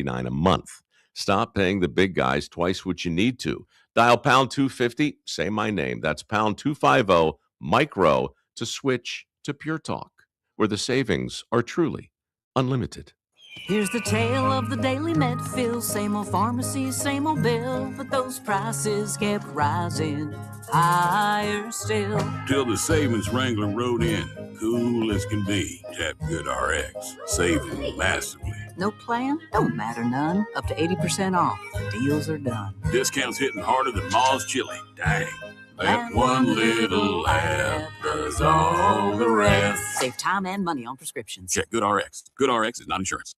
$9 a month. Stop paying the big guys twice what you need to. Dial pound 250, say my name. That's pound 250 micro to switch to Pure Talk, where the savings are truly unlimited. Here's the tale of the daily med fill. Same old pharmacy, same old bill, but those prices kept rising higher still. Till the savings wrangler rode in, cool as can be. Tap Good RX, saving massively. No plan? Don't matter none. Up to 80% off. Deals are done. Discounts hitting harder than Ma's chili. Dang. That one little app does all the rest. Save time and money on prescriptions. Check Good RX. Good RX is not insurance.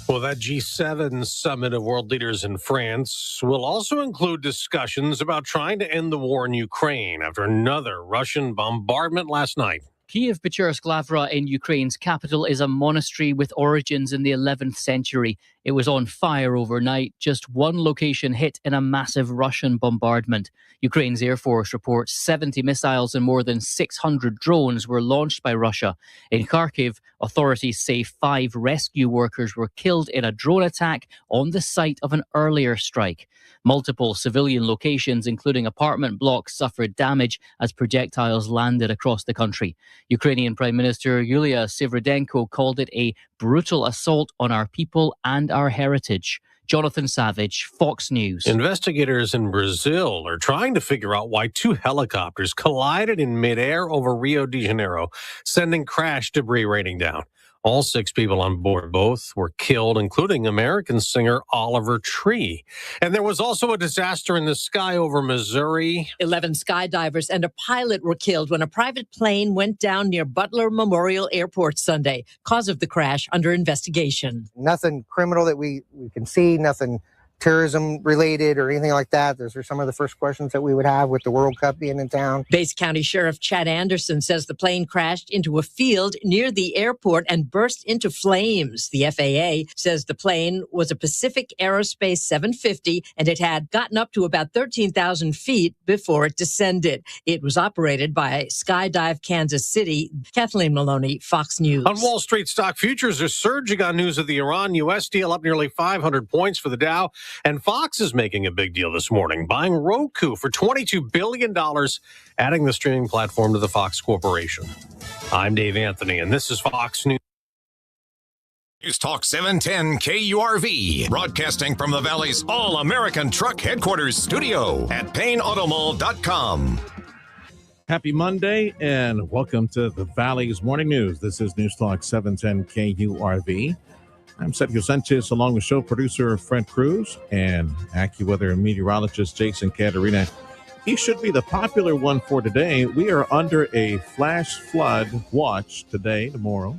Well, that G7 summit of world leaders in France will also include discussions about trying to end the war in Ukraine after another Russian bombardment last night. Kiev-Pechersky in Ukraine's capital is a monastery with origins in the 11th century. It was on fire overnight, just one location hit in a massive Russian bombardment. Ukraine's Air Force reports 70 missiles and more than 600 drones were launched by Russia. In Kharkiv, authorities say 5 rescue workers were killed in a drone attack on the site of an earlier strike. Multiple civilian locations, including apartment blocks, suffered damage as projectiles landed across the country. Ukrainian Prime Minister Yulia Sviridenko called it a brutal assault on our people and our heritage. Jonathan Savage, Fox News. Investigators in Brazil are trying to figure out why 2 helicopters collided in midair over Rio de Janeiro, sending crash debris raining down. All 6 people on board both were killed, including American singer Oliver Tree. And there was also a disaster in the sky over Missouri. 11 skydivers and a pilot were killed when a private plane went down near Butler Memorial Airport Sunday. Cause of the crash under investigation. Nothing criminal that we can see, nothing terrorism related or anything like that. Those are some of the first questions that we would have with the World Cup being in town. Bates County Sheriff Chad Anderson says the plane crashed into a field near the airport and burst into flames. The FAA says the plane was a Pacific Aerospace 750 and it had gotten up to about 13,000 feet before it descended. It was operated by Skydive Kansas City. Kathleen Maloney, Fox News. On Wall Street, stock futures are surging on news of the Iran-U.S. deal, up nearly 500 points for the Dow. And Fox is making a big deal this morning, buying Roku for $22 billion, adding the streaming platform to the Fox Corporation. I'm Dave Anthony, and this is Fox News. News Talk 710 KURV, broadcasting from the Valley's all-American truck headquarters studio at PayneAutomall.com. Happy Monday, and welcome to the Valley's Morning News. This is News Talk 710 KURV. I'm Sergio Sanchez, along with show producer Fred Cruz and AccuWeather meteorologist Jason Caterina. He should be the popular one for today. We are under a flash flood watch today, tomorrow,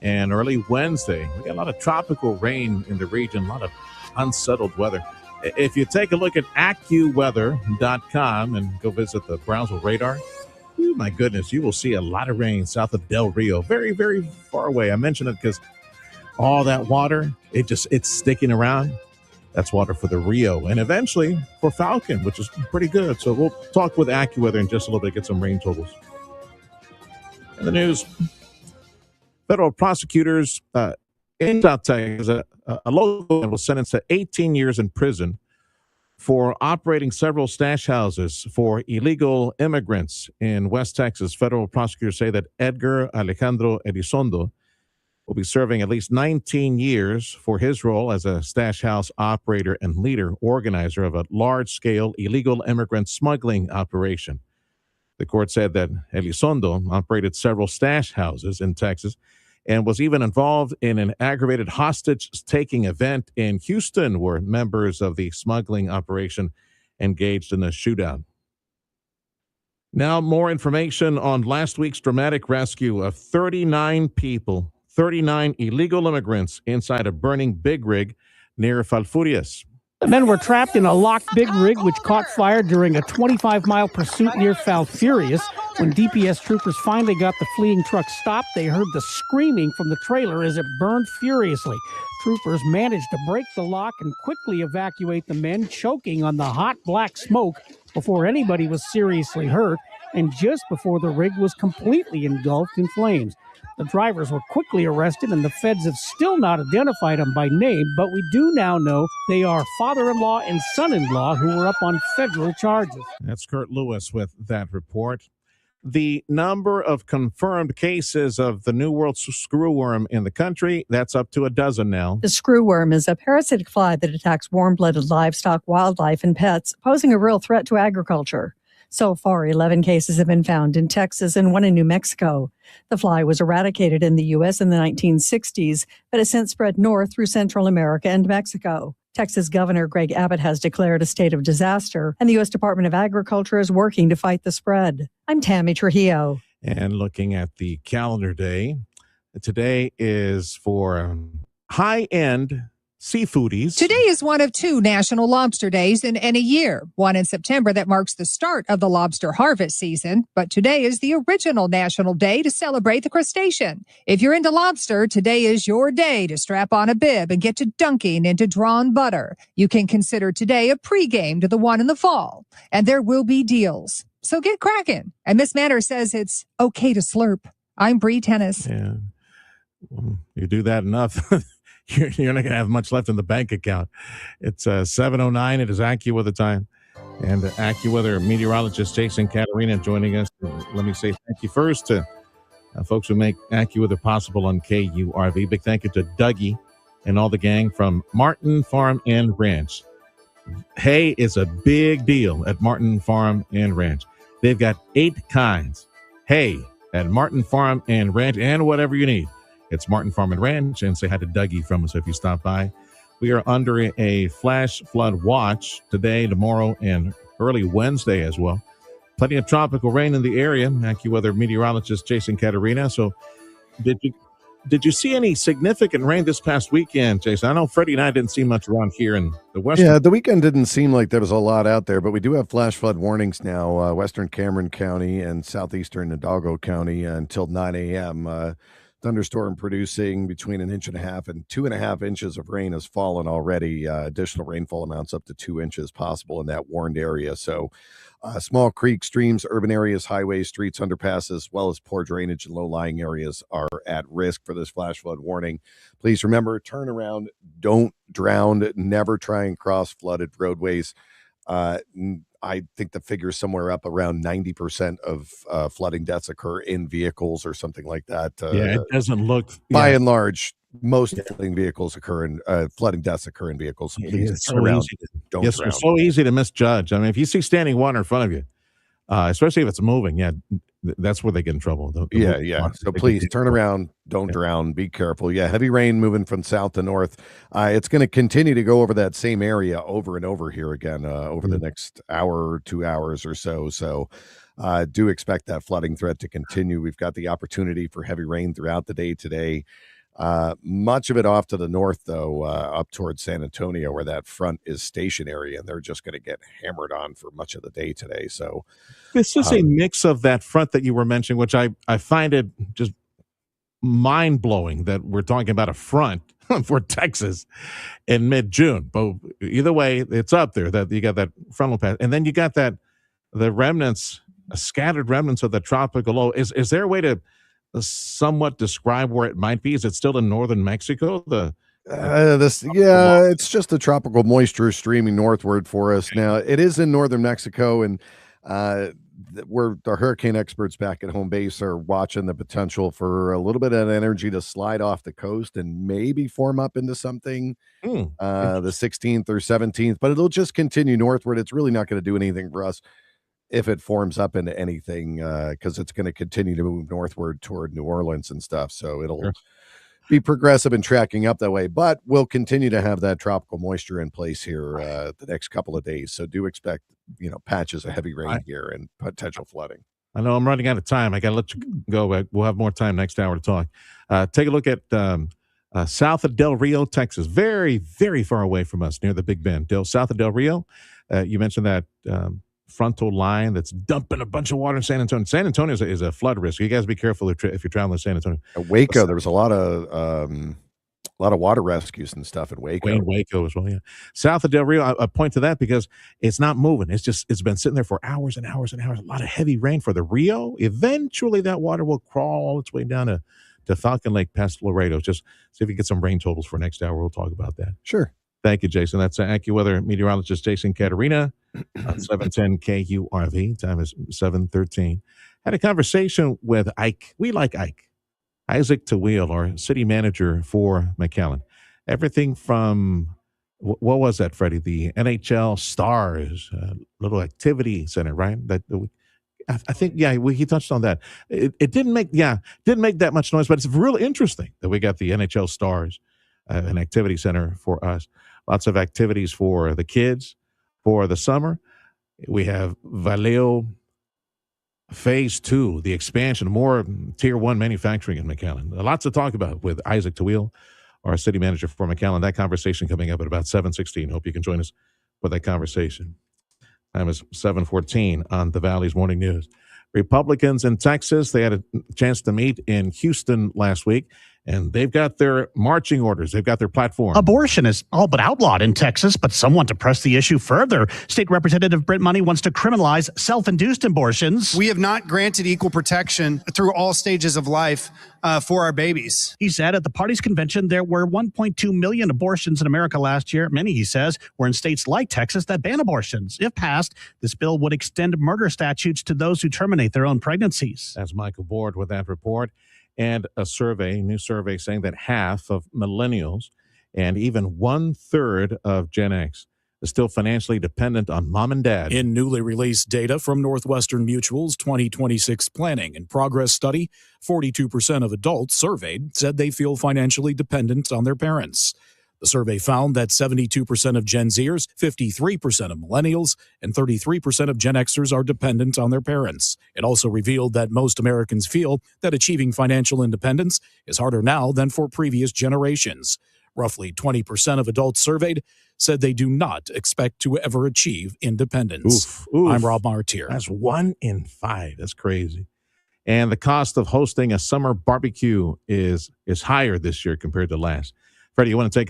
and early Wednesday. We got a lot of tropical rain in the region, a lot of unsettled weather. If you take a look at AccuWeather.com and go visit the browser radar, oh my goodness, you will see a lot of rain south of Del Rio, very, very far away. I mention it because all that water, it's sticking around. That's water for the Rio and eventually for Falcon, which is pretty good. So we'll talk with AccuWeather in just a little bit, get some rain totals. In the news, federal prosecutors in South Texas, a local man was sentenced to 18 years in prison for operating several stash houses for illegal immigrants in West Texas. Federal prosecutors say that Edgar Alejandro Elizondo will be serving at least 19 years for his role as a stash house operator and leader organizer of a large-scale illegal immigrant smuggling operation. The court said that Elizondo operated several stash houses in Texas and was even involved in an aggravated hostage-taking event in Houston where members of the smuggling operation engaged in a shootout. Now, more information on last week's dramatic rescue of 39 people, 39 illegal immigrants inside a burning big rig near Falfurrias. The men were trapped in a locked big rig which caught fire during a 25-mile pursuit near Falfurrias. When DPS troopers finally got the fleeing truck stopped, they heard the screaming from the trailer as it burned furiously. Troopers managed to break the lock and quickly evacuate the men, choking on the hot black smoke before anybody was seriously hurt and just before the rig was completely engulfed in flames. The drivers were quickly arrested, and the feds have still not identified them by name, but we do now know they are father-in-law and son-in-law who were up on federal charges. That's Kurt Lewis with that report. The number of confirmed cases of the New World screwworm in the country, that's up to a dozen now. The screwworm is a parasitic fly that attacks warm-blooded livestock, wildlife, and pets, posing a real threat to agriculture. So far, 11 cases have been found in Texas and 1 in New Mexico. The fly was eradicated in the U.S. in the 1960s, but has since spread north through Central America and Mexico. Texas Governor Greg Abbott has declared a state of disaster, and the U.S. Department of Agriculture is working to fight the spread. I'm Tammy Trujillo. And looking at the calendar day, today is for high-end seafoodies. Today is one of 2 National Lobster Days in a year. One in September that marks the start of the lobster harvest season. But today is the original National Day to celebrate the crustacean. If you're into lobster, today is your day to strap on a bib and get to dunking into drawn butter. You can consider today a pregame to the one in the fall. And there will be deals. So get cracking. And Miss Manor says it's okay to slurp. I'm Bree Tennis. Yeah. Well, you do that enough. You're not going to have much left in the bank account. It's 7:09. It is AccuWeather time. And AccuWeather meteorologist Jason Caterina joining us. Let me say thank you first to folks who make AccuWeather possible on KURV. Big thank you to Dougie and all the gang from Martin Farm and Ranch. Hay is a big deal at Martin Farm and Ranch. They've got 8 kinds. Hay at Martin Farm and Ranch, and whatever you need. It's Martin Farm and Ranch, and say hi to Dougie from us if you stop by. We are under a flash flood watch today, tomorrow, and early Wednesday as well. Plenty of tropical rain in the area. AccuWeather meteorologist Jason Caterina. So did you see any significant rain this past weekend, Jason? I know Freddie and I didn't see much around here in the western. Yeah, the weekend didn't seem like there was a lot out there, but we do have flash flood warnings now, western Cameron County and southeastern Hidalgo County until 9 a.m. Thunderstorm producing between 1.5 inches and 2.5 inches of rain has fallen already. Additional rainfall amounts up to 2 inches possible in that warned area. So small creeks, streams, urban areas, highways, streets, underpasses, as well as poor drainage and low-lying areas are at risk for this flash flood warning. Please remember, turn around, don't drown, never try and cross flooded roadways. I think the figure is somewhere up around 90% of flooding deaths occur in vehicles or something like that. It doesn't look... By and large, most flooding deaths occur in vehicles. So please turn around, don't drown. It's so easy to misjudge. I mean, if you see standing water in front of you, especially if it's moving, that's where they get in trouble. So please turn around, don't drown, be careful. Yeah, heavy rain moving from south to north. It's going to continue to go over that same area over and over here again over the next hour or 2 hours or so. So do expect that flooding threat to continue. We've got the opportunity for heavy rain throughout the day today. Much of it off to the north, though, up towards San Antonio, where that front is stationary, and they're just going to get hammered on for much of the day today. So this is a mix of that front that you were mentioning, which I find it just mind-blowing that we're talking about a front for Texas in mid-June. But either way, it's up there. That you got that frontal path, and then you got the remnants, scattered remnants of the tropical low. Is there a way to somewhat describe where it might be? Is it still in northern Mexico? It's just the tropical moisture streaming northward for us now. It is in northern Mexico, and where the hurricane experts back at home base are watching the potential for a little bit of energy to slide off the coast and maybe form up into something the 16th or 17th, but it'll just continue northward. It's really not going to do anything for us if it forms up into anything, because it's going to continue to move northward toward New Orleans and stuff. So it'll be progressive and tracking up that way, but we'll continue to have that tropical moisture in place here the next couple of days. So do expect, patches of heavy rain here and potential flooding. I know I'm running out of time. I got to let you go. We'll have more time next hour to talk. Take a look at south of Del Rio, Texas. Very, very far away from us, near the Big Bend. South of Del Rio, you mentioned that frontal line that's dumping a bunch of water in San Antonio. San Antonio is a flood risk. You guys be careful if you're traveling to San Antonio. At Waco, there was a lot of water rescues and stuff in Waco. Waco as well, yeah. South of Del Rio, I point to that because it's not moving. It's been sitting there for hours and hours and hours. A lot of heavy rain for the Rio. Eventually, that water will crawl its way down to to Falcon Lake past Laredo. Just see if you get some rain totals for next hour. We'll talk about that. Sure. Thank you, Jason. That's AccuWeather meteorologist Jason Caterina on 710 KURV. Time is 7:13. Had a conversation with Ike. We like Ike. Isaac Tawil, our city manager for McAllen. Everything from, what was that, Freddie? The NHL Stars, little activity center, right? I think, he touched on that. It didn't make that much noise, but it's real interesting that we got the NHL Stars, an activity center for us. Lots of activities for the kids for the summer. We have Vallejo Phase 2, the expansion, more Tier 1 manufacturing in McAllen. Lots to talk about with Isaac Tawil, our city manager for McAllen. That conversation coming up at about 7:16. Hope you can join us for that conversation. Time is 7:14 on the Valley's Morning News. Republicans in Texas, they had a chance to meet in Houston last week, and they've got their marching orders. They've got their platform. Abortion is all but outlawed in Texas, but some want to press the issue further. State Representative Brent Money wants to criminalize self-induced abortions. We have not granted equal protection through all stages of life for our babies. He said at the party's convention there were 1.2 million abortions in America last year. Many, he says, were in states like Texas that ban abortions. If passed, this bill would extend murder statutes to those who terminate their own pregnancies. That's Michael Board with that report. And a new survey saying that half of millennials and even 1/3 of Gen X is still financially dependent on mom and dad. In newly released data from Northwestern Mutual's 2026 Planning and Progress Study, 42% of adults surveyed said they feel financially dependent on their parents. The survey found that 72% of Gen Zers, 53% of millennials, and 33% of Gen Xers are dependent on their parents. It also revealed that most Americans feel that achieving financial independence is harder now than for previous generations. Roughly 20% of adults surveyed said they do not expect to ever achieve independence. Oof. I'm Rob Martier. That's 1 in 5. That's crazy. And the cost of hosting a summer barbecue is higher this year compared to last. Freddie, you want to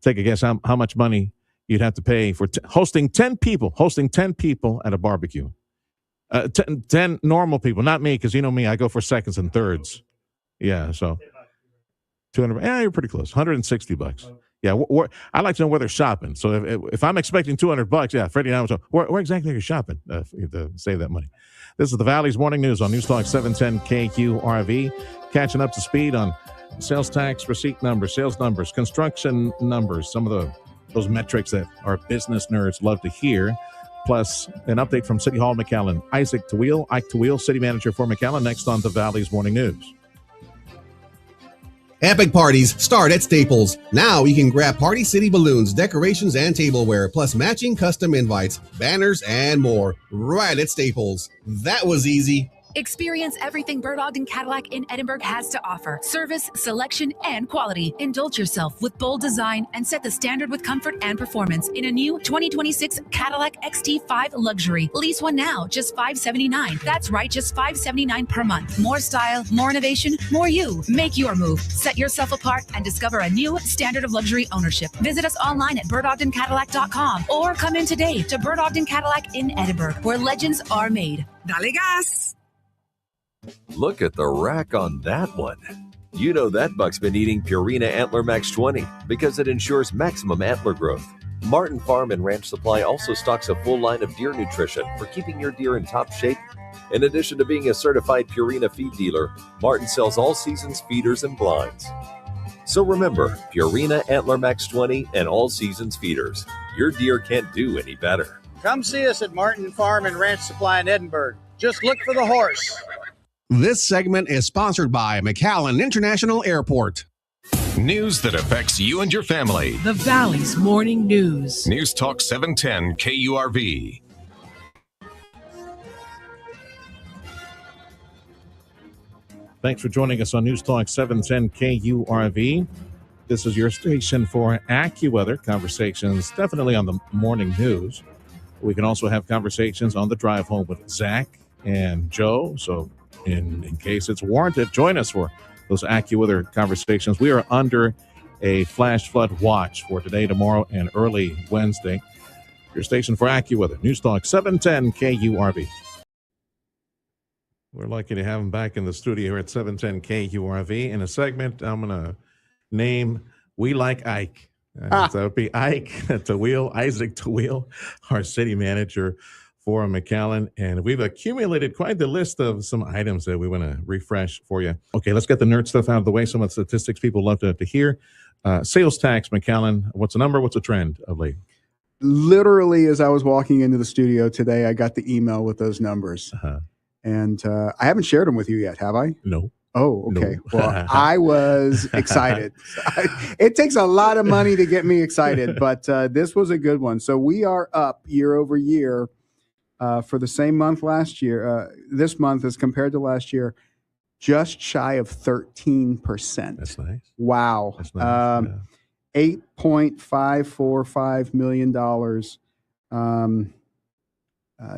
take a guess how much money you'd have to pay for hosting 10 people at a barbecue? 10 normal people, not me, because you know me, I go for seconds and thirds. Yeah, so 200. Yeah, you're pretty close. $160. Yeah, I'd like to know where they're shopping. So if I'm expecting $200, yeah, Freddie and I was where exactly are you shopping to save that money? This is the Valley's Morning News on News Talk 710 KQRV, catching up to speed on sales tax receipt numbers, sales numbers, construction numbers, some of those metrics that our business nerds love to hear, plus an update from City Hall McAllen. Ike Tawil, City Manager for McAllen, next on the Valley's Morning News. Epic parties start at Staples. Now you can grab Party City balloons, decorations, and tableware, plus matching custom invites, banners, and more right at Staples. That was easy. Experience everything Bird Ogden Cadillac in Edinburgh has to offer. Service, selection, and quality. Indulge yourself with bold design and set the standard with comfort and performance in a new 2026 Cadillac XT5 Luxury. Lease one now, just $579. That's right, just $579 per month. More style, more innovation, more you. Make your move. Set yourself apart and discover a new standard of luxury ownership. Visit us online at birdogdencadillac.com or come in today to Bird Ogden Cadillac in Edinburgh, where legends are made. Dale gas! Look at the rack on that one. You know that buck's been eating Purina Antler Max 20 because it ensures maximum antler growth. Martin Farm and Ranch Supply also stocks a full line of deer nutrition for keeping your deer in top shape. In addition to being a certified Purina feed dealer, Martin sells all seasons feeders and blinds. So remember, Purina Antler Max 20 and all seasons feeders. Your deer can't do any better. Come see us at Martin Farm and Ranch Supply in Edinburgh. Just look for the horse. This segment is sponsored by McAllen International Airport. News that affects you and your family. The Valley's Morning News. News Talk 710 KURV. Thanks for joining us on News Talk 710 KURV. This is your station for AccuWeather conversations, definitely on the morning news. We can also have conversations on the drive home with Zach and Joe. So in case it's warranted, join us for those AccuWeather conversations. We are under a flash flood watch for today, tomorrow, and early Wednesday. Your station for AccuWeather, News Talk 710 KURV. We're lucky to have him back in the studio here at 710 KURV. In a segment, I'm going to name We Like Ike. So that would be Ike Tawil, Isaac Tawil, our city manager for McAllen. And we've accumulated quite the list of some items that we want to refresh for you. Okay, let's get the nerd stuff out of the way. Some of the statistics people love to hear. Sales tax, McAllen, what's the number? What's the trend of late? Literally, as I was walking into the studio today, I got the email with those numbers. And I haven't shared them with you yet, have I? No. Oh, okay. No. Well, I was excited. It takes a lot of money to get me excited, but this was a good one. So we are up year over year for the same month last year. This month as compared to last year, just shy of 13%. That's nice. Wow. That's nice. $8.545 million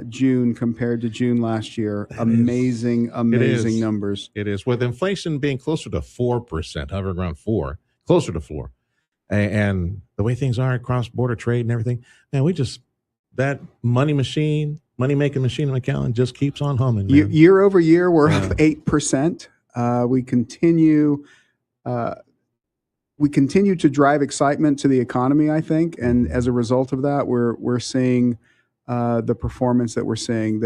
June compared to June last year. Amazing numbers. It is. With inflation being closer to 4%, hovering around 4, closer to 4. And the way things are across border trade and everything, man, that money making machine in McAllen just keeps on humming. Man. Year over year, we're up 8%. We continue to drive excitement to the economy, I think. And as a result of that, we're seeing the performance that we're seeing.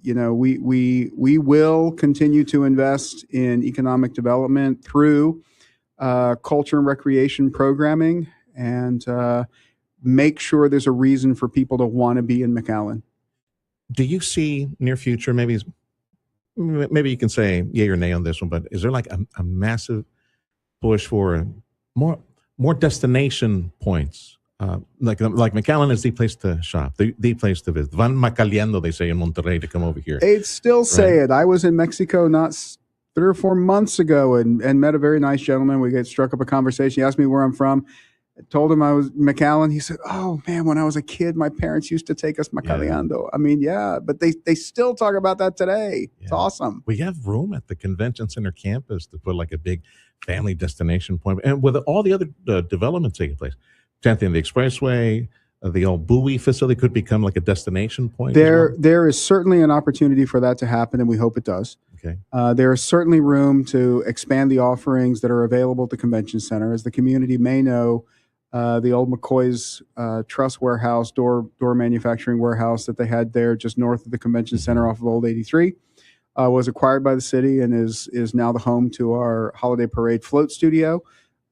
We will continue to invest in economic development through culture and recreation programming, and make sure there's a reason for people to want to be in McAllen. Do you see near future, maybe you can say yay or nay on this one, but is there like a massive push for more destination points? Like McAllen is the place to shop, the place to visit. Van Macaliendo, they say in Monterrey, to come over here. They'd still say it. I was in Mexico not 3 or 4 months ago and met a very nice gentleman. We struck up a conversation. He asked me where I'm from. I told him I was McAllen. He said, "Oh man, when I was a kid, my parents used to take us Macaliendo." I mean, yeah, but they still talk about that today. Yeah. It's awesome. We have room at the convention center campus to put like a big family destination point, and with all the other developments taking place. 10th and the Expressway, the old Bowie facility could become like a destination point. There is certainly an opportunity for that to happen, and we hope it does. Okay. There is certainly room to expand the offerings that are available at the convention center. As the community may know, the old McCoy's truss warehouse, door manufacturing warehouse that they had there just north of the convention center off of Old 83 was acquired by the city and is now the home to our Holiday Parade float studio.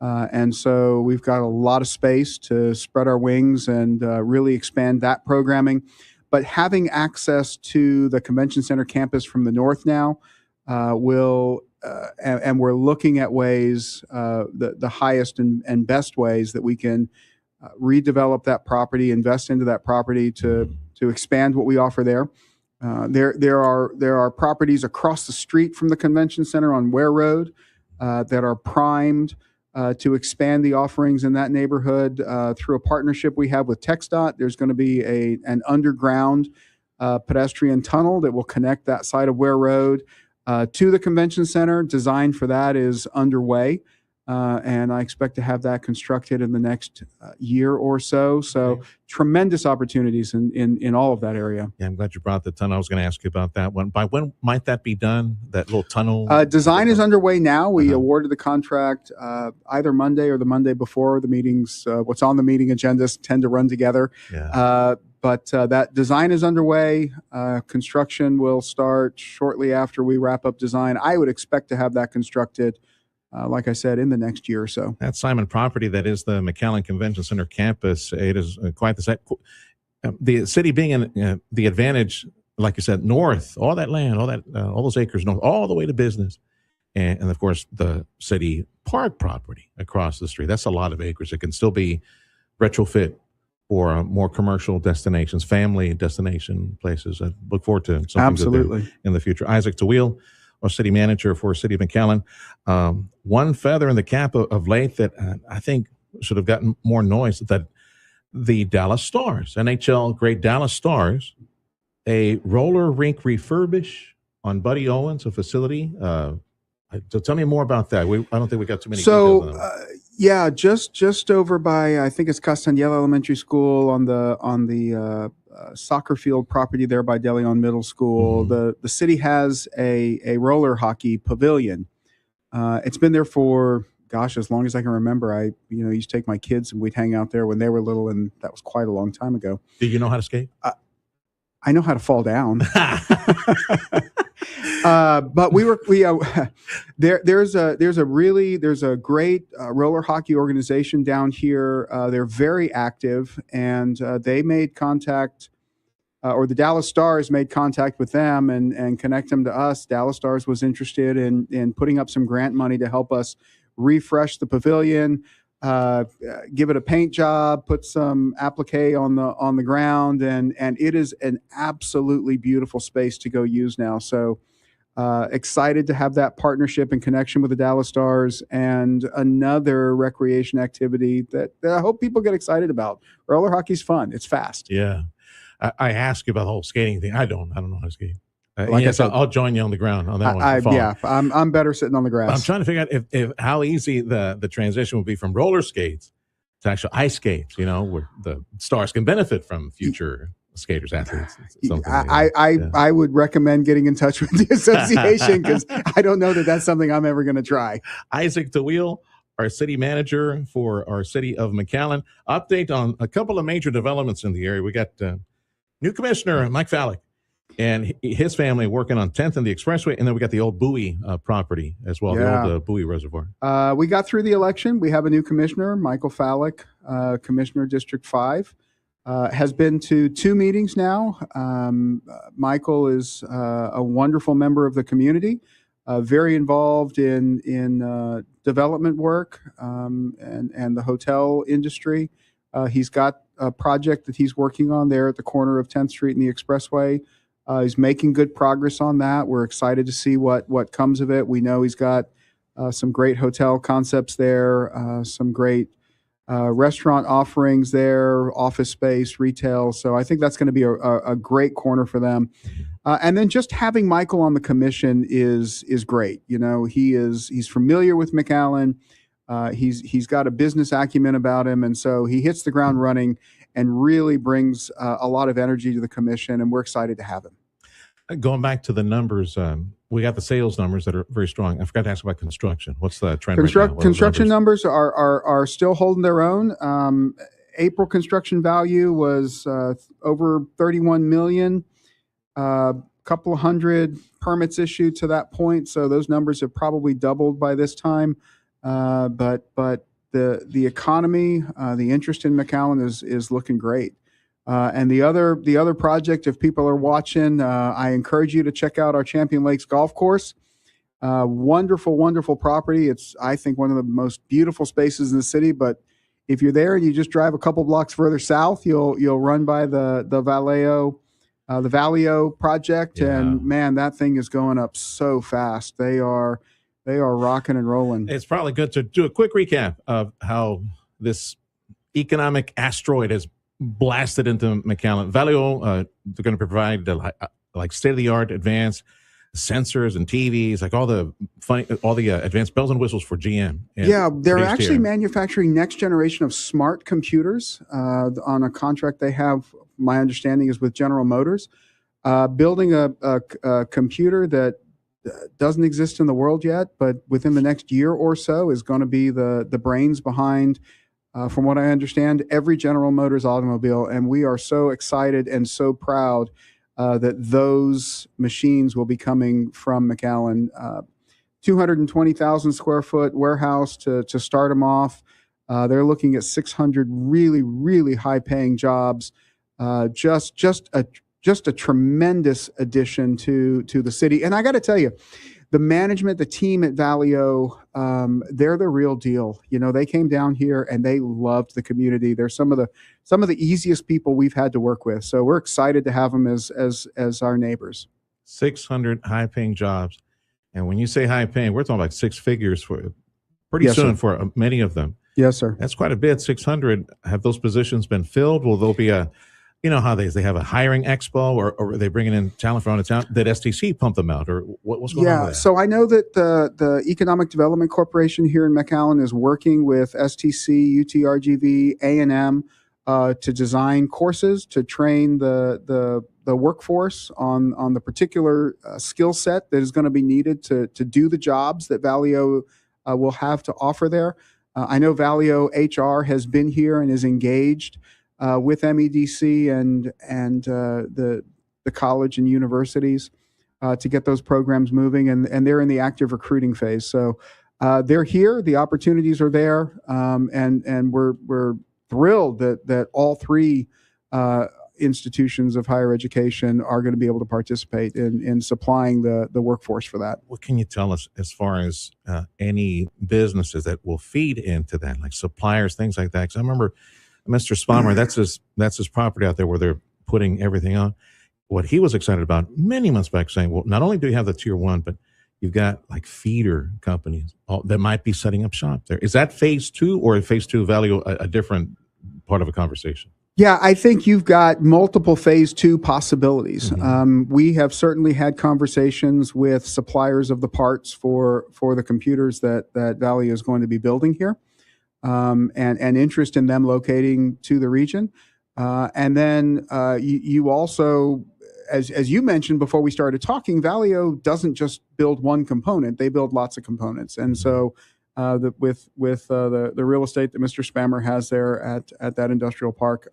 And so we've got a lot of space to spread our wings and really expand that programming. But having access to the convention center campus from the north now will, and we're looking at ways, the highest and best ways that we can redevelop that property, invest into that property to expand what we offer there. There are properties across the street from the convention center on Ware Road that are primed to expand the offerings in that neighborhood through a partnership we have with TxDOT. There's going to be an underground pedestrian tunnel that will connect that side of Ware Road to the convention center. Design for that is underway, and I expect to have that constructed in the next year or so. So tremendous opportunities in all of that area. Yeah, I'm glad you brought the tunnel. I was going to ask you about that one. By when might that be done, that little tunnel? Design is underway now. We awarded the contract either Monday or the Monday before. The meetings, what's on the meeting agendas tend to run together. Yeah. But that design is underway. Construction will start shortly after we wrap up design. I would expect to have that constructed, like I said, in the next year or so. That Simon property that is the McAllen Convention Center campus, it is quite the set. The city being in the advantage, like you said, north, all that land, all those acres north, all the way to business. And of course, the city park property across the street. That's a lot of acres. It can still be retrofit for more commercial destinations, family destination places. I look forward to something good in the future. Isaac Tawil, our city manager for City of McAllen. One feather in the cap of late that I think should have gotten more noise, that the Dallas Stars, NHL great Dallas Stars, a roller rink refurbish on Buddy Owens, a facility. So tell me more about that. I don't think we got too many details on that. Yeah, just over by, I think it's Castañeda Elementary School on the soccer field property there by De Leon Middle School. The city has a roller hockey pavilion. It's been there for, gosh, as long as I can remember. I used to take my kids and we'd hang out there when they were little, and that was quite a long time ago. Do you know how to skate? I know how to fall down. But there's a great roller hockey organization down here. They're very active, and they made contact, or the Dallas Stars made contact with them and connect them to us. Dallas Stars was interested in putting up some grant money to help us refresh the pavilion, give it a paint job, put some applique on the ground, and it is an absolutely beautiful space to go use now. So excited to have that partnership and connection with the Dallas Stars, and another recreation activity that I hope people get excited about. Roller hockey's fun. It's fast. Yeah. I ask you about the whole skating thing. I don't know how to skate. Like yes, I said, I'll join you on the ground on that one. Yeah, I'm better sitting on the grass. I'm trying to figure out if how easy the transition would be from roller skates to actual ice skates, where the Stars can benefit from future skaters, athletes. I would recommend getting in touch with the association, because I don't know that that's something I'm ever going to try. Isaac DeWheel, our city manager for our city of McAllen, update on a couple of major developments in the area. We got new commissioner Mike Fallick and his family working on 10th and the Expressway, and then we got the old Bowie property as well, the old Bowie Reservoir. We got through the election. We have a new commissioner, Michael Fallick, Commissioner District 5. Has been to 2 meetings now. Michael is a wonderful member of the community, very involved in development work and the hotel industry. He's got a project that he's working on there at the corner of 10th Street and the Expressway. He's making good progress on that. We're excited to see what comes of it. We know he's got some great hotel concepts there, some great restaurant offerings there, office space, retail. So I think that's going to be a great corner for them. And then just having Michael on the commission is great. He's familiar with McAllen. He's got a business acumen about him, and so he hits the ground running and really brings a lot of energy to the commission, and we're excited to have him. Going back to the numbers, we got the sales numbers that are very strong. I forgot to ask about construction. What's the trend right now? Construction numbers are still holding their own. April construction value was over 31 million. Couple of hundred permits issued to that point, so those numbers have probably doubled by this time. But the economy, the interest in McAllen is looking great. And the other project, if people are watching, I encourage you to check out our Champion Lakes Golf Course. Wonderful, wonderful property. It's, I think, one of the most beautiful spaces in the city. But if you're there and you just drive a couple blocks further south, you'll run by the Vallejo project, and man, that thing is going up so fast. They are rocking and rolling. It's probably good to do a quick recap of how this economic asteroid has blasted into McAllen. Vallejo, they're going to provide like state-of-the-art advanced sensors and TVs, like all the advanced bells and whistles for GM. They're actually manufacturing next generation of smart computers on a contract they have. My understanding is with General Motors, building a computer that doesn't exist in the world yet, but within the next year or so is going to be the brains behind, from what I understand, every General Motors automobile. And we are so excited and so proud that those machines will be coming from McAllen. 220,000 square foot warehouse to start them off. They're looking at 600 really, really high paying jobs. Just a tremendous addition to the city. And I got to tell you, the management, the team at Vallejo, they're the real deal. They came down here and they loved the community. They're some of the easiest people we've had to work with. So we're excited to have them as our neighbors. 600 high-paying jobs, and when you say high-paying, we're talking about 6 figures for pretty soon, sir, for many of them. Yes, sir. That's quite a bit. 600. Have those positions been filled? Will there be a how they have a hiring expo, or are they bringing in talent from out of town? Did STC pump them out, or what's going on with that? So I know that the Economic Development Corporation here in McAllen is working with STC, UTRGV, A&M, to design courses to train the workforce on the particular skill set that is going to be needed to do the jobs that Valio will have to offer there. I know Valio HR has been here and is engaged with MEDC and the college and universities to get those programs moving, and they're in the active recruiting phase. So they're here, the opportunities are there, and we're thrilled that all three institutions of higher education are going to be able to participate in supplying the workforce for that. What can you tell us as far as any businesses that will feed into that, like suppliers, things like that? Because I remember Mr. Spalmer, that's his property out there where they're putting everything on. What he was excited about many months back, saying, well, not only do you have the tier one, but you've got like feeder companies that might be setting up shop there. Is that phase two, or phase two value a different part of a conversation? Yeah, I think you've got multiple phase two possibilities. We have certainly had conversations with suppliers of the parts for the computers that Valio is going to be building here, and interest in them locating to the region. And then you also, as you mentioned before we started talking, Valio doesn't just build one component; they build lots of components. And so, with the real estate that Mr. Spammer has there at that industrial park,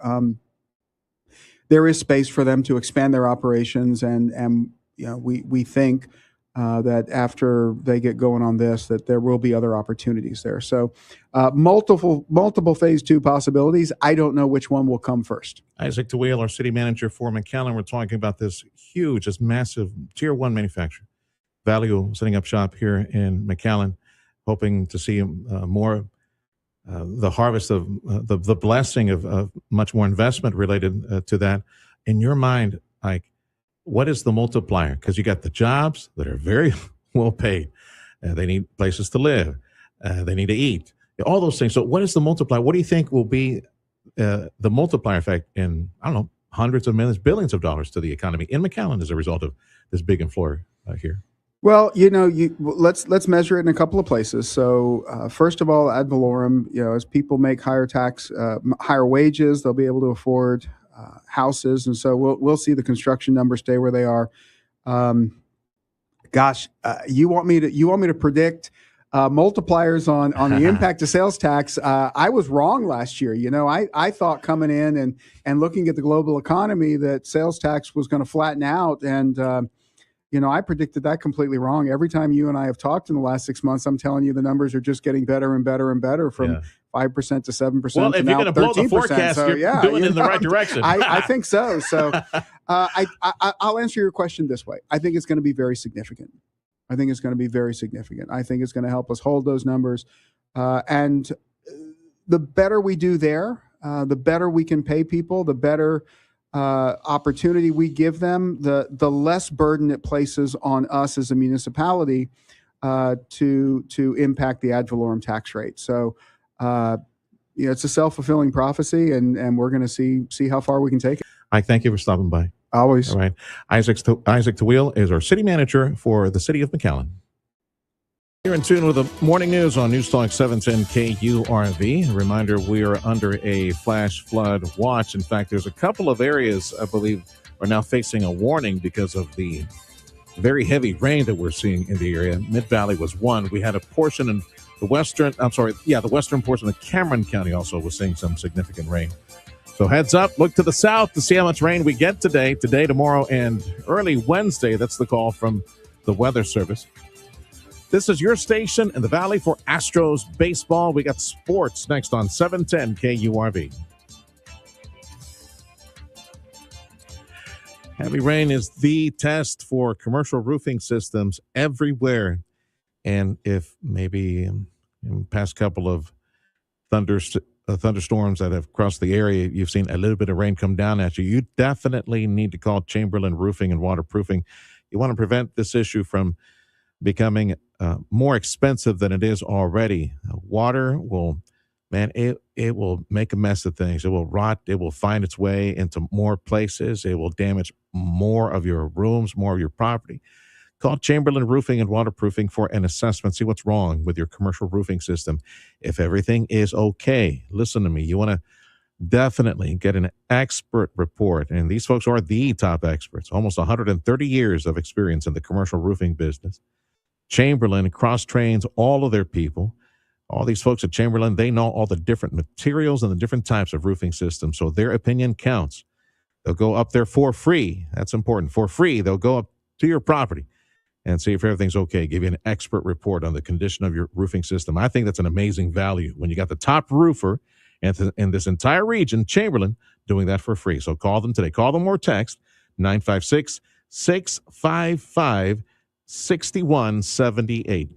there is space for them to expand their operations. And we think that after they get going on this, that there will be other opportunities there. So multiple phase two possibilities. I don't know which one will come first. Isaac DeWheel, our city manager for McAllen, we're talking about this huge, this massive tier one manufacturer. Valio setting up shop here in McAllen, hoping to see more the harvest of the blessing of much more investment related to that. In your mind, like, what is the multiplier? Because you got the jobs that are very well paid. They need places to live. They need to eat. All those things. So what is the multiplier? What do you think will be the multiplier effect in, I don't know, hundreds of millions, billions of dollars to the economy in McAllen as a result of this big employer here? Well, let's measure it in a couple of places. So first of all, ad valorem, as people make higher wages, they'll be able to afford houses, and so we'll see the construction numbers stay where they are. You want me to predict multipliers on the impact of sales tax? I was wrong last year. I thought coming in and looking at the global economy that sales tax was going to flatten out, and I predicted that completely wrong. Every time you and I have talked in the last 6 months, I'm telling you the numbers are just getting better and better and better, from 5% to 7%. Well, if you're going to blow the forecast, so, you're doing it in the right direction. I think so. So I'll answer your question this way. I think it's going to be very significant. I think it's going to help us hold those numbers. And the better we do there, the better we can pay people, the better opportunity we give them, the less burden it places on us as a municipality to impact the ad valorem tax rate. So it's a self-fulfilling prophecy, and we're going to see how far we can take it. I thank you for stopping by. Always. All right. Isaac DeWheel is our city manager for the city of McAllen. You're in tune with the morning news on News Talk 710 KURV. A reminder, we are under a flash flood watch. In fact, there's a couple of areas, I believe, are now facing a warning because of the very heavy rain that we're seeing in the area. Mid-Valley was one. We had a portion in the western portion of Cameron County also was seeing some significant rain. So heads up, look to the south to see how much rain we get today, tomorrow, and early Wednesday. That's the call from the Weather Service. This is your station in the Valley for Astros baseball. We got sports next on 710 KURV. Heavy rain is the test for commercial roofing systems everywhere. And if maybe in the past couple of thunderstorms that have crossed the area, you've seen a little bit of rain come down at you, you definitely need to call Chamberlain Roofing and Waterproofing. You want to prevent this issue from becoming more expensive than it is already. Water will, it will make a mess of things. It will rot. It will find its way into more places. It will damage more of your rooms, more of your property. Call Chamberlain Roofing and Waterproofing for an assessment. See what's wrong with your commercial roofing system. If everything is okay, listen to me. You want to definitely get an expert report. And these folks are the top experts, almost 130 years of experience in the commercial roofing business. Chamberlain cross-trains all of their people. All these folks at Chamberlain, they know all the different materials and the different types of roofing systems, so their opinion counts. They'll go up there for free. That's important. For free, they'll go up to your property and see if everything's okay, give you an expert report on the condition of your roofing system. I think that's an amazing value when you got the top roofer in this entire region, Chamberlain, doing that for free. So call them today. Call them or text 956-655-6178.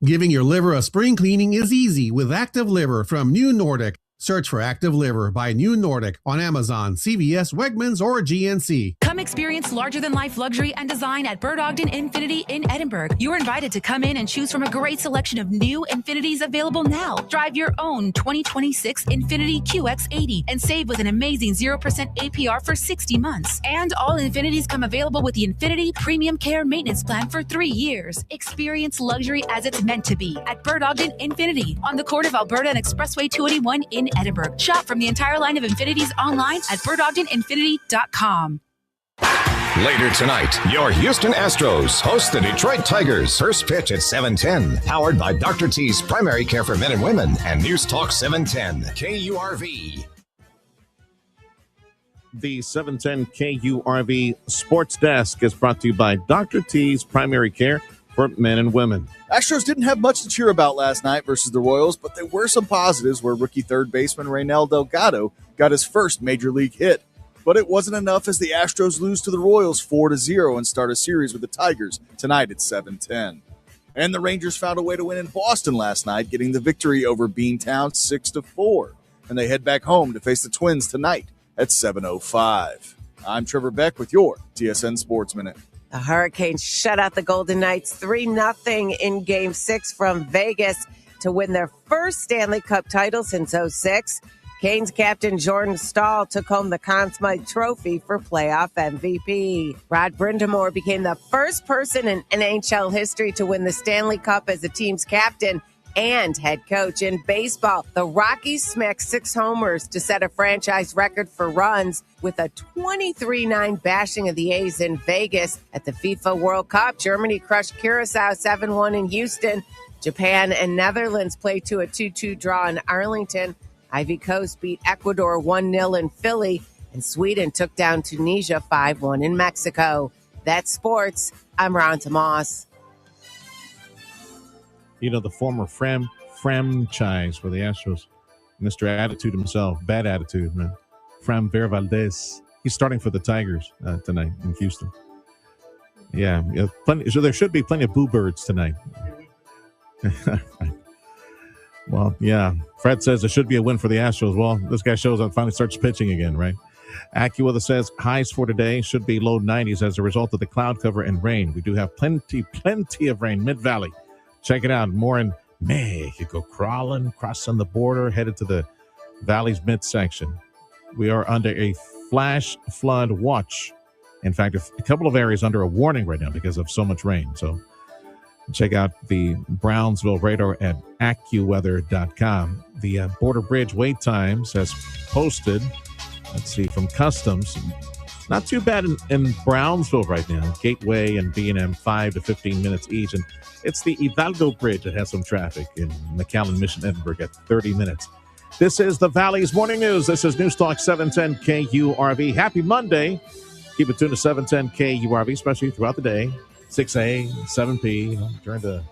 Giving your liver a spring cleaning is easy with Active Liver from New Nordic. Search for Active Liver by New Nordic on Amazon, CVS, Wegmans, or GNC. Come experience larger-than-life luxury and design at Bird Ogden Infinity in Edinburgh. You're invited to come in and choose from a great selection of new Infinities available now. Drive your own 2026 Infinity QX80 and save with an amazing 0% APR for 60 months. And all Infinities come available with the Infinity Premium Care Maintenance Plan for 3 years. Experience luxury as it's meant to be at Bird Ogden Infinity on the Court of Alberta and Expressway 281 in Edinburgh. Shop from the entire line of Infinities online at birdogdeninfinity.com. Later tonight, your Houston Astros host the Detroit Tigers. First pitch at 7:10. Powered by Dr. T's Primary Care for Men and Women and News Talk 710 KURV. The 710 KURV Sports Desk is brought to you by Dr. T's Primary Care for Men and Women. Astros didn't have much to cheer about last night versus the Royals, but there were some positives where rookie third baseman Reynel Delgado got his first major league hit. But it wasn't enough as the Astros lose to the Royals 4-0 and start a series with the Tigers tonight at 7:10. And the Rangers found a way to win in Boston last night, getting the victory over Beantown 6-4. And they head back home to face the Twins tonight at 7:05. I'm Trevor Beck with your TSN Sports Minute. The Hurricanes shut out the Golden Knights 3-0 in Game 6 from Vegas to win their first Stanley Cup title since 2006. Canes captain Jordan Stahl took home the Conn Smythe Trophy for playoff MVP. Rod Brind'Amour became the first person in NHL history to win the Stanley Cup as the team's captain and head coach. In baseball, the Rockies smacked 6 homers to set a franchise record for runs with a 23-9 bashing of the A's in Vegas. At the FIFA World Cup, Germany crushed Curacao 7-1 in Houston. Japan and Netherlands played to a 2-2 draw in Arlington. Ivory Coast beat Ecuador 1-0 in Philly, and Sweden took down Tunisia 5-1 in Mexico. That's sports. I'm Ron Tomas. You know, the former franchise for the Astros, Mr. Attitude himself, bad attitude, man. Framber Valdez. He's starting for the Tigers tonight in Houston. Yeah, so there should be plenty of boo birds tonight. Well, yeah. Fred says it should be a win for the Astros. Well, this guy shows up, finally starts pitching again, right? AccuWeather says highs for today should be low 90s as a result of the cloud cover and rain. We do have plenty of rain mid-valley. Check it out. More in Mexico, crossing the border, headed to the valley's midsection. We are under a flash flood watch. In fact, a couple of areas under a warning right now because of so much rain. So check out the Brownsville radar at AccuWeather.com. The border bridge wait times has posted, let's see, from Customs. Not too bad in Brownsville right now. Gateway and B&M 5 to 15 minutes each. And it's the Hidalgo Bridge that has some traffic in McAllen, Mission, Edinburgh at 30 minutes. This is the Valley's Morning News. This is News Talk 710 KURV. Happy Monday. Keep it tuned to 710 KURV, especially throughout the day. 6A, 7P, during the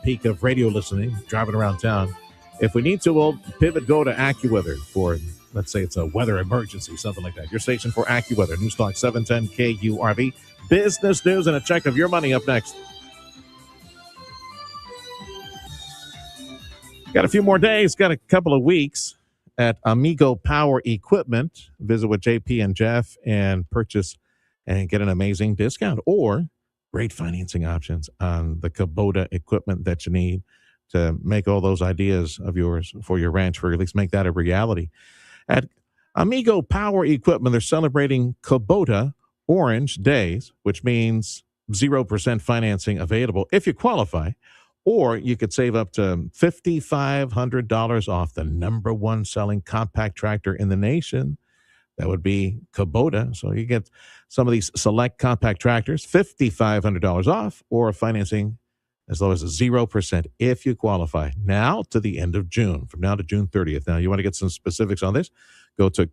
peak of radio listening, driving around town. If we need to, we'll pivot, go to AccuWeather for, let's say it's a weather emergency, something like that. Your station for AccuWeather, News Talk 710 KURV. Business news and a check of your money up next. Got a few more days, got a couple of weeks at Amigo Power Equipment. Visit with JP and Jeff and purchase and get an amazing discount or great financing options on the Kubota equipment that you need to make all those ideas of yours for your ranch, for at least make that a reality. At Amigo Power Equipment, they're celebrating Kubota Orange Days, which means 0% financing available if you qualify, Or you could save up to $5,500 off the number one selling compact tractor in the nation. That would be Kubota. So you get some of these select compact tractors, $5,500 off, or financing as low as 0% if you qualify. Now to the end of June, from now to June 30th. Now, you want to get some specifics on this? Go to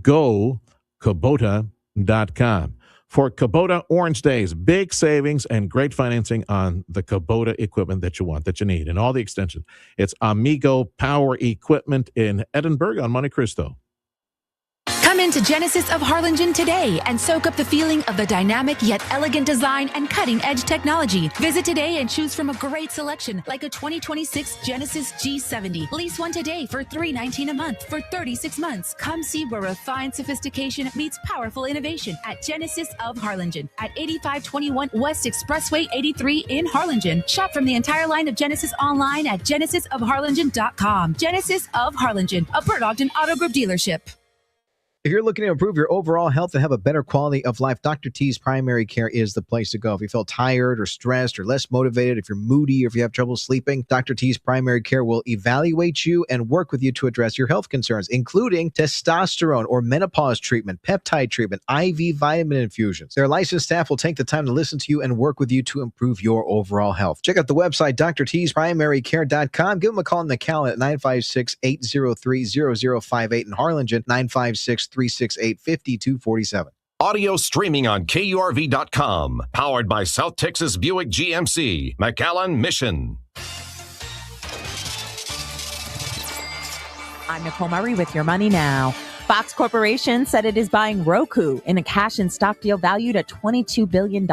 gokubota.com. For Kubota Orange Days, big savings and great financing on the Kubota equipment that you want, that you need, and all the extensions. It's Amigo Power Equipment in Edinburgh on Monte Cristo. Come into Genesis of Harlingen today and soak up the feeling of the dynamic yet elegant design and cutting-edge technology. Visit today and choose from a great selection like a 2026 Genesis G70. Lease one today for $319 a month for 36 months. Come see where refined sophistication meets powerful innovation at Genesis of Harlingen at 8521 West Expressway 83 in Harlingen. Shop from the entire line of Genesis online at genesisofharlingen.com. Genesis of Harlingen, a Bert Ogden Auto Group dealership. If you're looking to improve your overall health and have a better quality of life, Dr. T's Primary Care is the place to go. If you feel tired or stressed or less motivated, if you're moody or if you have trouble sleeping, Dr. T's Primary Care will evaluate you and work with you to address your health concerns, including testosterone or menopause treatment, peptide treatment, IV vitamin infusions. Their licensed staff will take the time to listen to you and work with you to improve your overall health. Check out the website, drtsprimarycare.com. Give them a call in the Cal at 956-803-0058 in Harlingen, 956-368-5247. Audio streaming on KURV.com. Powered by South Texas Buick GMC. McAllen Mission. I'm Nicole Murray with Your Money Now. Fox Corporation said it is buying Roku in a cash and stock deal valued at $22 billion.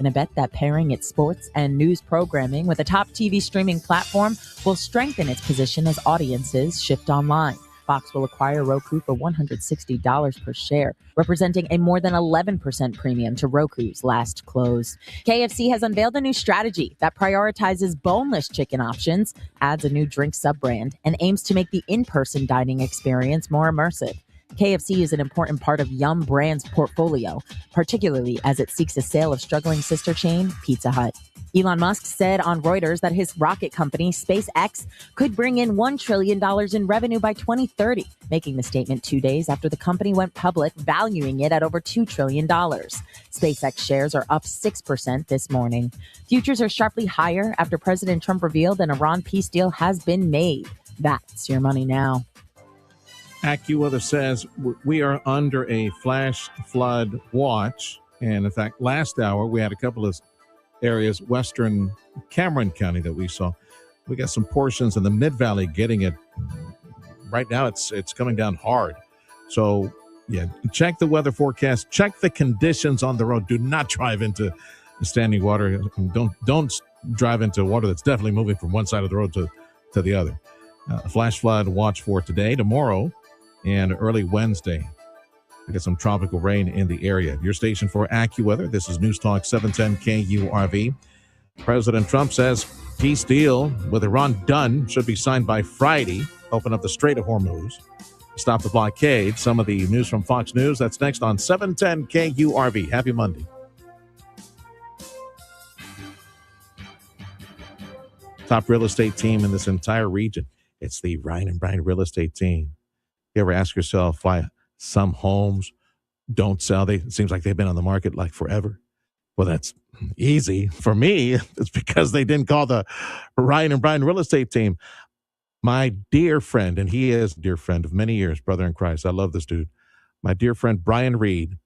In a bet that pairing its sports and news programming with a top TV streaming platform will strengthen its position as audiences shift online. Fox will acquire Roku for $160 per share, representing a more than 11% premium to Roku's last close. KFC has unveiled a new strategy that prioritizes boneless chicken options, adds a new drink sub-brand, and aims to make the in-person dining experience more immersive. KFC is an important part of Yum Brand's portfolio, particularly as it seeks a sale of struggling sister chain Pizza Hut. Elon Musk said on Reuters that his rocket company, SpaceX, could bring in $1 trillion in revenue by 2030, making the statement 2 days after the company went public, valuing it at over $2 trillion. SpaceX shares are up 6% this morning. Futures are sharply higher after President Trump revealed an Iran peace deal has been made. That's Your Money Now. AccuWeather says we are under a flash flood watch. And in fact, last hour, we had a couple of areas, western Cameron County, that we saw. We got some portions in the Mid-Valley getting it. Right now, it's coming down hard. So, yeah, check the weather forecast. Check the conditions on the road. Do not drive into standing water. Don't drive into water that's definitely moving from one side of the road to the other. Flash flood watch for today, tomorrow, and early Wednesday. We get some tropical rain in the area. Your station for AccuWeather. This is News Talk 710 KURV. President Trump says peace deal with Iran done, should be signed by Friday. Open up the Strait of Hormuz. Stop the blockade. Some of the news from Fox News. That's next on 710 KURV. Happy Monday. Top real estate team in this entire region. It's the Ryan and Brian real estate team. You ever ask yourself why some homes don't sell? It seems like they've been on the market like forever. Well, that's easy. For me, it's because they didn't call the Ryan and Brian real estate team. My dear friend, and he is a dear friend of many years, brother in Christ. I love this dude. My dear friend, Brian Reed,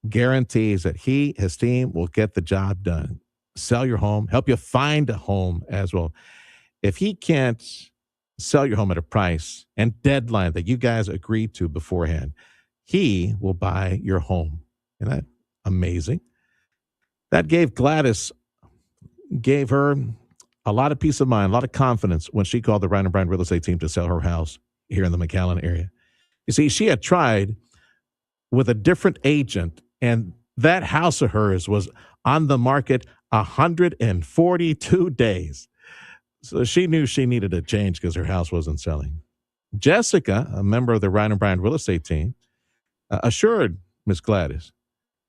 guarantees that his team will get the job done. Sell your home, help you find a home as well. If he can't sell your home at a price and deadline that you guys agreed to beforehand, he will buy your home. Isn't that amazing? That gave her a lot of peace of mind, a lot of confidence when she called the Ryan and Brian real estate team to sell her house here in the McAllen area. You see, she had tried with a different agent, and that house of hers was on the market 142 days. So she knew she needed a change because her house wasn't selling. Jessica, a member of the Ryan and Brian real estate team, assured Miss Gladys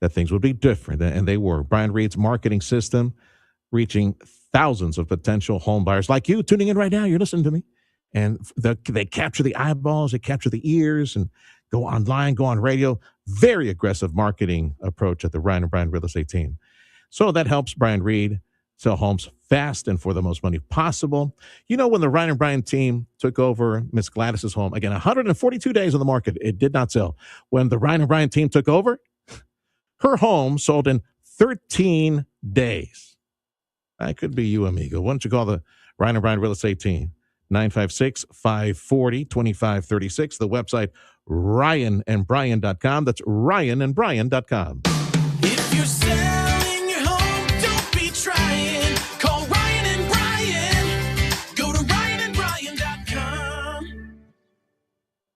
that things would be different, and they were. Brian Reed's marketing system reaching thousands of potential home buyers like you tuning in right now. You're listening to me. And they capture the eyeballs, they capture the ears, and go online, go on radio. Very aggressive marketing approach at the Ryan and Brian Real Estate team. So that helps Brian Reed sell homes fast and for the most money possible. You know, when the Ryan and Brian team took over Miss Gladys's home, again, 142 days on the market, it did not sell. When the Ryan and Brian team took over, her home sold in 13 days. That could be you, amigo. Why don't you call the Ryan and Brian Real Estate team? 956-540-2536. The website, ryanandbrian.com. That's ryanandbrian.com. If you're selling your home, don't be trying. Call Ryan and Brian. Go to ryanandbrian.com.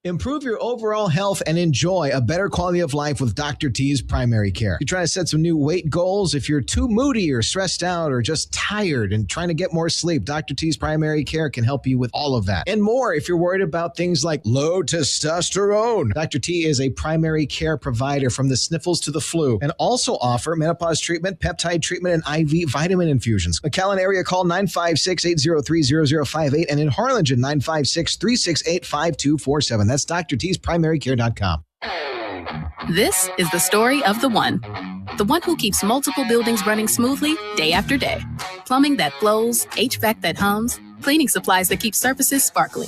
Improve your overall health and enjoy a better quality of life with Dr. T's Primary Care. You're trying to set some new weight goals. If you're too moody or stressed out or just tired and trying to get more sleep, Dr. T's Primary Care can help you with all of that and more. If you're worried about things like low testosterone, Dr. T is a primary care provider from the sniffles to the flu and also offer menopause treatment, peptide treatment, and IV vitamin infusions. McAllen area, call 956-803-0058 and in Harlingen, 956-368-5247. That's drtsprimary.care.com. This is the story of the one who keeps multiple buildings running smoothly day after day. Plumbing that flows, HVAC that hums, cleaning supplies that keep surfaces sparkling.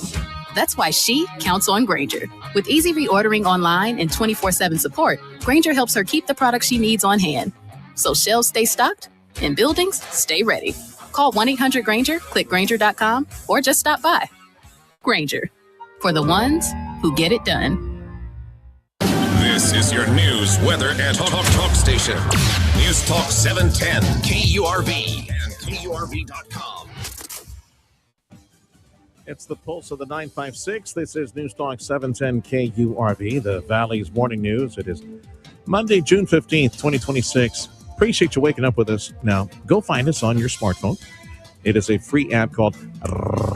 That's why she counts on Grainger. With easy reordering online and 24/7 support, Grainger helps her keep the products she needs on hand. So shelves stay stocked and buildings stay ready. Call 1-800-GRAINGER, click Grainger.com, or just stop by. Grainger, for the ones who get it done. This is your news, weather, and talk station. News Talk 710, KURV, and KURV.com. It's the pulse of the 956. This is News Talk 710 KURV, the Valley's morning news. It is Monday, June 15th, 2026. Appreciate you waking up with us. Now, go find us on your smartphone. It is a free app called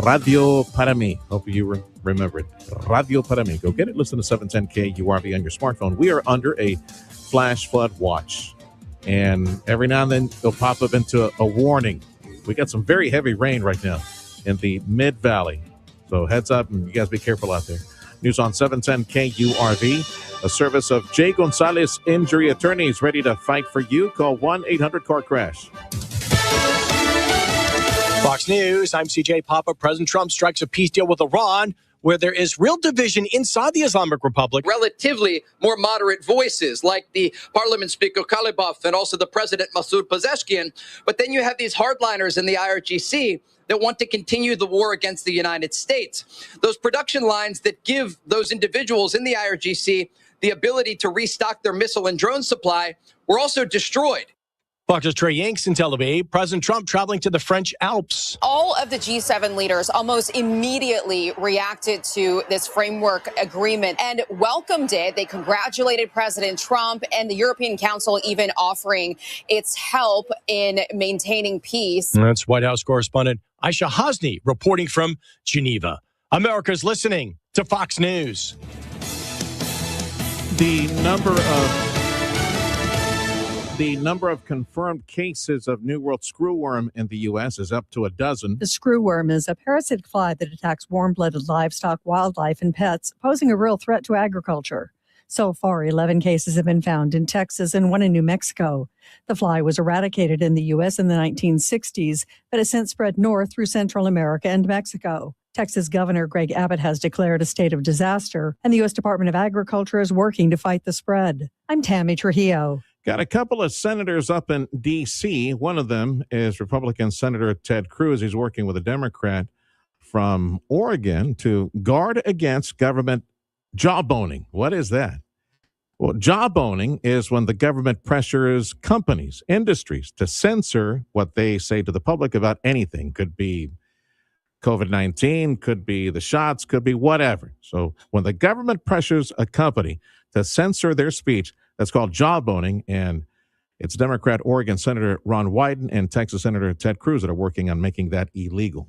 Radio Para Mi. Hope you remember it. Radio Para Mi. Go get it. Listen to 710 KURV on your smartphone. We are under a flash flood watch. And every now and then, it'll pop up into a warning. We got some very heavy rain right now in the Mid-Valley. So heads up, and you guys be careful out there. News on 710 KURV, a service of Jay Gonzalez Injury Attorneys, ready to fight for you. Call 1-800-CAR-CRASH. Fox News, I'm CJ Papa. President Trump strikes a peace deal with Iran where there is real division inside the Islamic Republic. Relatively more moderate voices like the Parliament Speaker Kalibov and also the President Masoud Pezeshkian. But then you have these hardliners in the IRGC that want to continue the war against the United States. Those production lines that give those individuals in the IRGC the ability to restock their missile and drone supply were also destroyed. Fox's Trey Yanks in Tel Aviv. President Trump traveling to the French Alps. All of the G7 leaders almost immediately reacted to this framework agreement and welcomed it. They congratulated President Trump, and the European Council even offering its help in maintaining peace. That's White House correspondent Aisha Hasni reporting from Geneva. America's listening to Fox News. The number of confirmed cases of New World screwworm in the U.S. is up to a dozen. The screwworm is a parasitic fly that attacks warm-blooded livestock, wildlife, and pets, posing a real threat to agriculture. So far, 11 cases have been found in Texas and one in New Mexico. The fly was eradicated in the U.S. in the 1960s, but has since spread north through Central America and Mexico. Texas Governor Greg Abbott has declared a state of disaster, and the U.S. Department of Agriculture is working to fight the spread. I'm Tammy Trujillo. Got a couple of senators up in D.C. One of them is Republican Senator Ted Cruz. He's working with a Democrat from Oregon to guard against government jawboning. What is that? Well, jawboning is when the government pressures companies, industries, to censor what they say to the public about anything. Could be COVID-19, could be the shots, could be whatever. So when the government pressures a company to censor their speech, that's called jawboning, and it's Democrat Oregon Senator Ron Wyden and Texas Senator Ted Cruz that are working on making that illegal.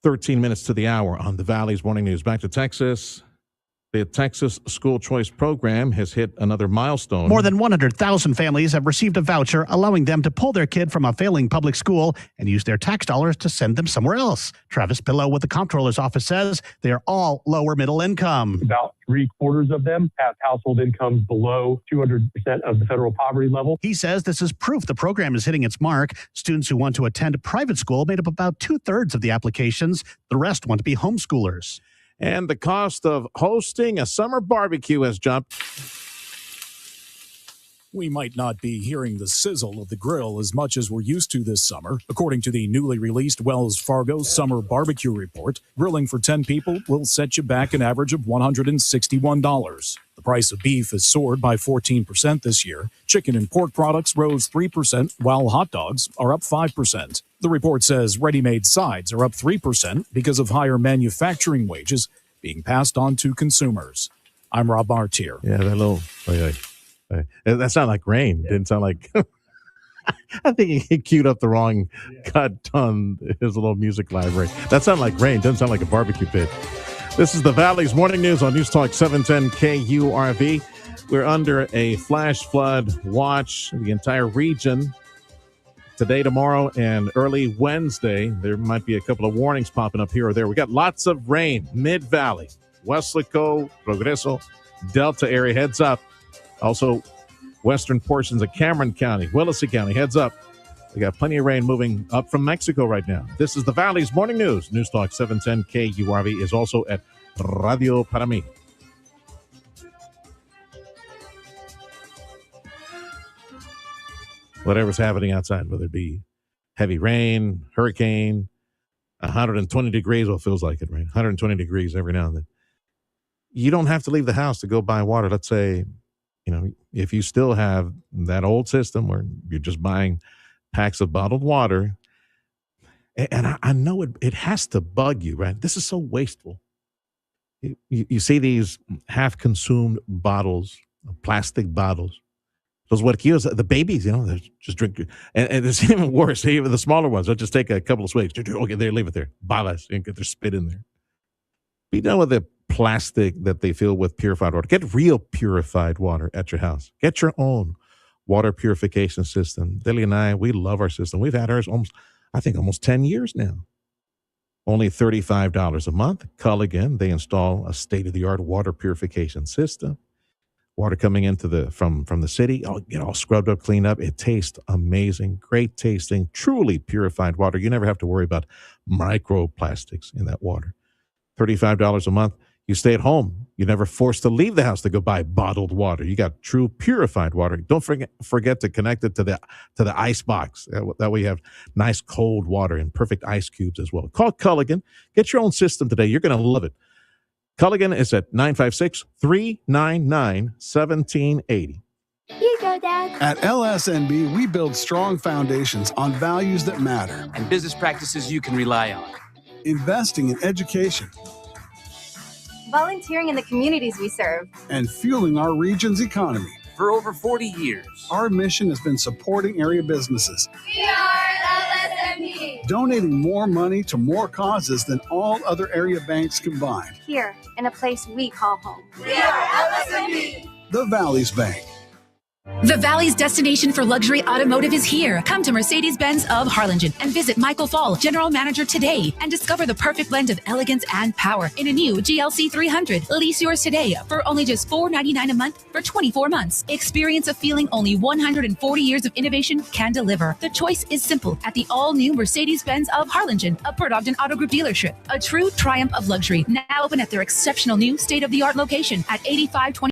13 minutes to the hour on the Valley's Morning News. Back to Texas. The Texas School Choice Program has hit another milestone. More than 100,000 families have received a voucher allowing them to pull their kid from a failing public school and use their tax dollars to send them somewhere else. Travis Pillow with the Comptroller's Office says they are all lower middle income. About 3/4 of them have household incomes below 200% of the federal poverty level. He says this is proof the program is hitting its mark. Students who want to attend private school made up about 2/3 of the applications. The rest want to be homeschoolers. And the cost of hosting a summer barbecue has jumped. We might not be hearing the sizzle of the grill as much as we're used to this summer. According to the newly released Wells Fargo Summer Barbecue Report, grilling for 10 people will set you back an average of $161. The price of beef has soared by 14% this year. Chicken and pork products rose 3%, while hot dogs are up 5%. The report says ready-made sides are up 3% because of higher manufacturing wages being passed on to consumers. I'm Rob Martier. Yeah, that little... that sounded like rain. Didn't sound like... I think he queued up the wrong cut on his little music library. That sounded like rain. Doesn't sound like a barbecue pit. This is the Valley's Morning News on News Talk 710 KURV. We're under a flash flood watch in the entire region. Today, tomorrow, and early Wednesday, there might be a couple of warnings popping up here or there. We got lots of rain, Mid-Valley, Weslaco, Progreso, Delta area, heads up. Also, western portions of Cameron County, Willacy County, heads up. We got plenty of rain moving up from Mexico right now. This is the Valley's Morning News. News Talk 710 KURV is also at Radio Para Mí. Whatever's happening outside, whether it be heavy rain, hurricane, 120 degrees, well, it feels like it, right? 120 degrees every now and then. You don't have to leave the house to go buy water. Let's say, if you still have that old system where you're just buying packs of bottled water, and I know it has to bug you, right? This is so wasteful. You see these half-consumed bottles, plastic bottles. Those huerquillos, the babies, they just drink. And it's even worse. Even the smaller ones, they'll just take a couple of swigs. Okay, there, leave it there. Balas, and get their spit in there. Be done with the plastic that they fill with purified water. Get real purified water at your house. Get your own water purification system. Dilly and I, we love our system. We've had ours almost 10 years now. Only $35 a month. Culligan, they install a state-of-the-art water purification system. Water coming into from the city, all scrubbed up, cleaned up. It tastes amazing, great tasting, truly purified water. You never have to worry about microplastics in that water. $35 a month. You stay at home. You're never forced to leave the house to go buy bottled water. You got true purified water. Don't forget to connect it to the ice box. That way you have nice cold water and perfect ice cubes as well. Call Culligan. Get your own system today. You're going to love it. Culligan is at 956-399-1780. You go, Dad. At LSNB, we build strong foundations on values that matter. And business practices you can rely on. Investing in education. Volunteering in the communities we serve. And fueling our region's economy. For over 40 years. Our mission has been supporting area businesses. We are LSNB. Donating more money to more causes than all other area banks combined. Here, in a place we call home. We are LSNB. The Valley's Bank. The Valley's destination for luxury automotive is here. Come to Mercedes-Benz of Harlingen and visit Michael Fall, General Manager, today and discover the perfect blend of elegance and power in a new GLC 300. Lease yours today for only just $499 a month for 24 months. Experience a feeling only 140 years of innovation can deliver. The choice is simple at the all-new Mercedes-Benz of Harlingen, a Port Ogden Auto Group dealership. A true triumph of luxury, now open at their exceptional new state-of-the-art location at 8520